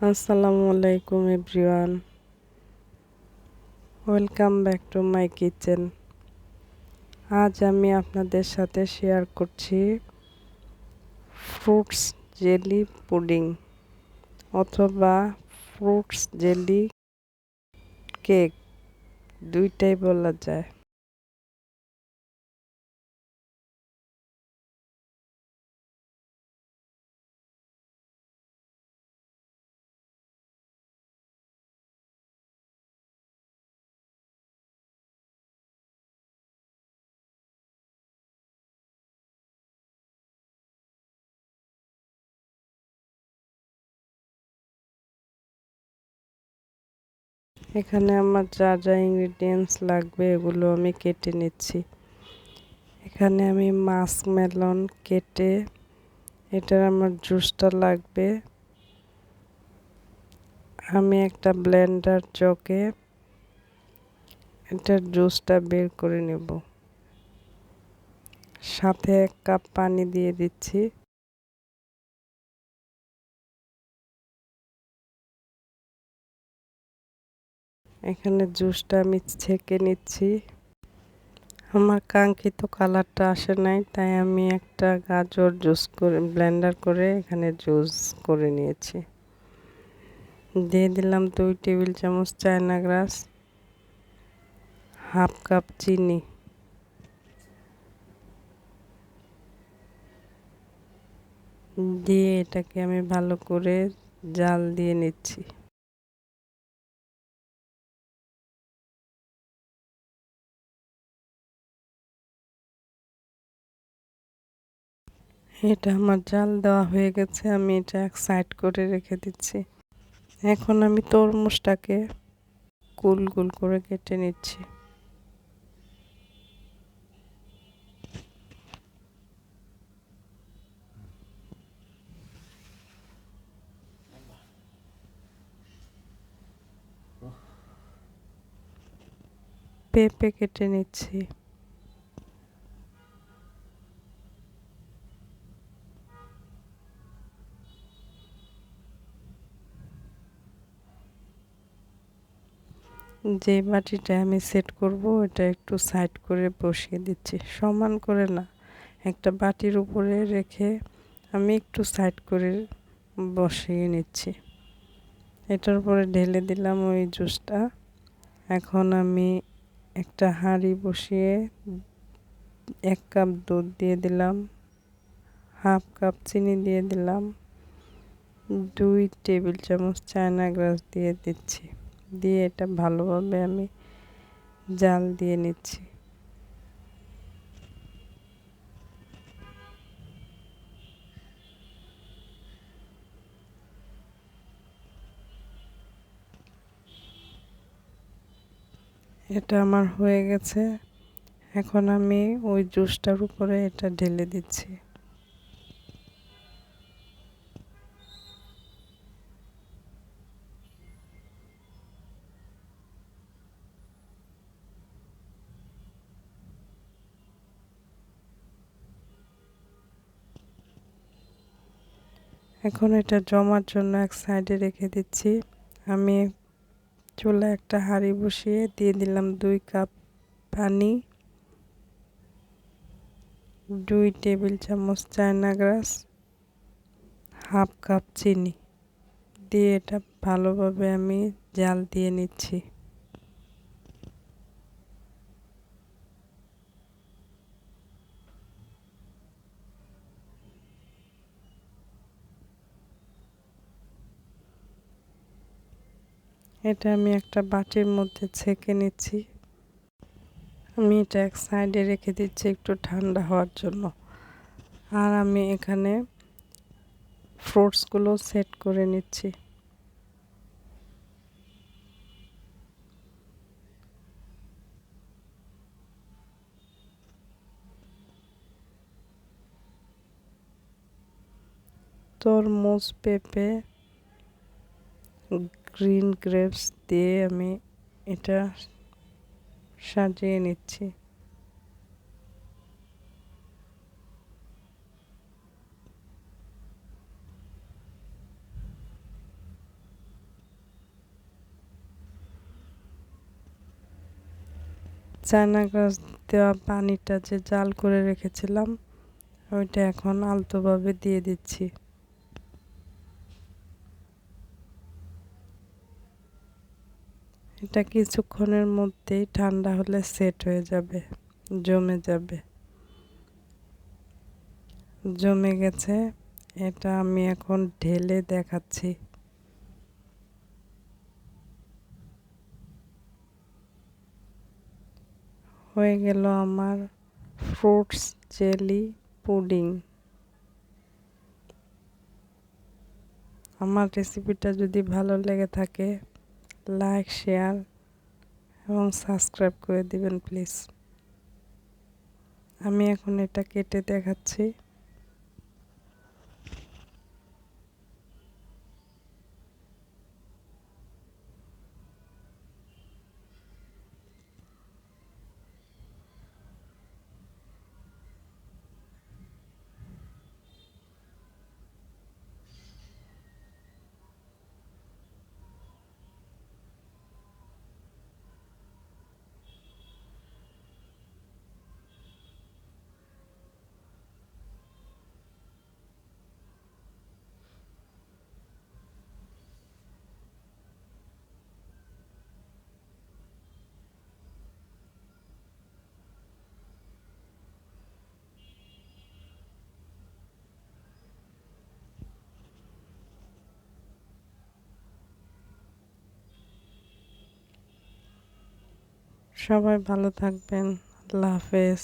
আসসালামু আলাইকুম everyone, welcome back to my kitchen. আজ আমি আপনাদের সাথে শেয়ার করছি ফ্রুটস জেলি পুডিং অথবা ফ্রুটস জেলি কেক, দুইটাই বলা যায়। এখানে আমার যা যা ইনগ্রিডিয়েন্টস লাগবে এগুলো আমি কেটে নিচ্ছি। এখানে আমি মাস্কমেলন কেটে এটার আমার জুসটা লাগবে। আমি একটা ব্লেন্ডার জগে এটার জুসটা বের করে নেব। সাথে 1 কাপ পানি দিয়ে দিচ্ছি। এখানে জুসটা আমি ছেঁকে নিচ্ছি। আমার কাঙ্ক্ষিত কালারটা আসে নাই, তাই আমি একটা গাজর জুস করে ব্লেন্ডার করে এখানে জুস করে নিয়েছি। দিয়ে দিলাম 2 টেবিল চামচ চায়না গ্রাস, হাফ কাপ চিনি, দিয়ে এটাকে আমি ভালো করে জাল দিয়ে নিচ্ছি। এটা আমার জাল দেওয়া হয়ে গেছে, আমি এটা এক সাইড করে রেখে দিচ্ছি। এখন আমি তরমুজটাকে গোল গোল করে কেটে নিচ্ছি। পেঁপে কেটে নিচ্ছি। যে বাটিটা আমি সেট করব এটা একটু সাইড করে বসিয়ে দিচ্ছি, সমান করে না, একটা বাটির উপরে রেখে আমি একটু সাইড করে বসিয়ে নিচ্ছি। এটার উপরে ঢেলে দিলাম ওই জুসটা। এখন আমি একটা হাঁড়ি বসিয়ে 1 কাপ দুধ দিয়ে দিলাম, হাফ কাপ চিনি দিয়ে দিলাম, 2 টেবিল চামচ চায়না গ্রাস দিয়ে দিচ্ছি। দিয়ে এটা ভালোভাবে আমি জাল দিয়ে নিচ্ছি। এটা আমার হয়ে গেছে। এখন আমি ওই জুসটার উপরে এটা ঢেলে দিচ্ছি। এখন এটা জমার জন্য এক সাইডে রেখে দিচ্ছি। আমি চুলায় একটা হাঁড়ি বসিয়ে দিয়ে দিলাম 2 কাপ পানি, 2 টেবিল চামচ চায়না গ্রাস, হাফ কাপ চিনি দিয়ে এটা ভালোভাবে আমি জাল দিয়ে নিচ্ছি। এটা আমি একটা বাটির মধ্যে ছেঁকে নিচ্ছি। আমি এটা এক সাইডে রেখে দিচ্ছি একটু ঠান্ডা হওয়ার জন্য। আর আমি এখানে ফ্রুটসগুলো সেট করে নিচ্ছি। তরমুজ, পেঁপে, গ্রিন গ্রেপস দিয়ে আমি এটা সাজিয়ে নিচ্ছি। চায়না গ্রাস দেওয়া পানিটা যে জাল করে রেখেছিলাম ওইটা এখন আলতোভাবে দিয়ে দিচ্ছি। এটা কিছুক্ষণের মধ্যেই ঠান্ডা হলে সেট হয়ে যাবে, জমে যাবে। জমে গেছে, এটা আমি এখন ঢেলে দেখাচ্ছি। হয়ে গেল আমার ফ্রুটস জেলি পুডিং। আমার রেসিপিটা যদি ভালো লেগে থাকে লাইক, শেয়ার এবং সাবস্ক্রাইব করে দিবেন প্লিজ। আমি এখন এটা কেটে দেখাচ্ছি। সবাই ভালো থাকবেন। আল্লাহ হাফেজ।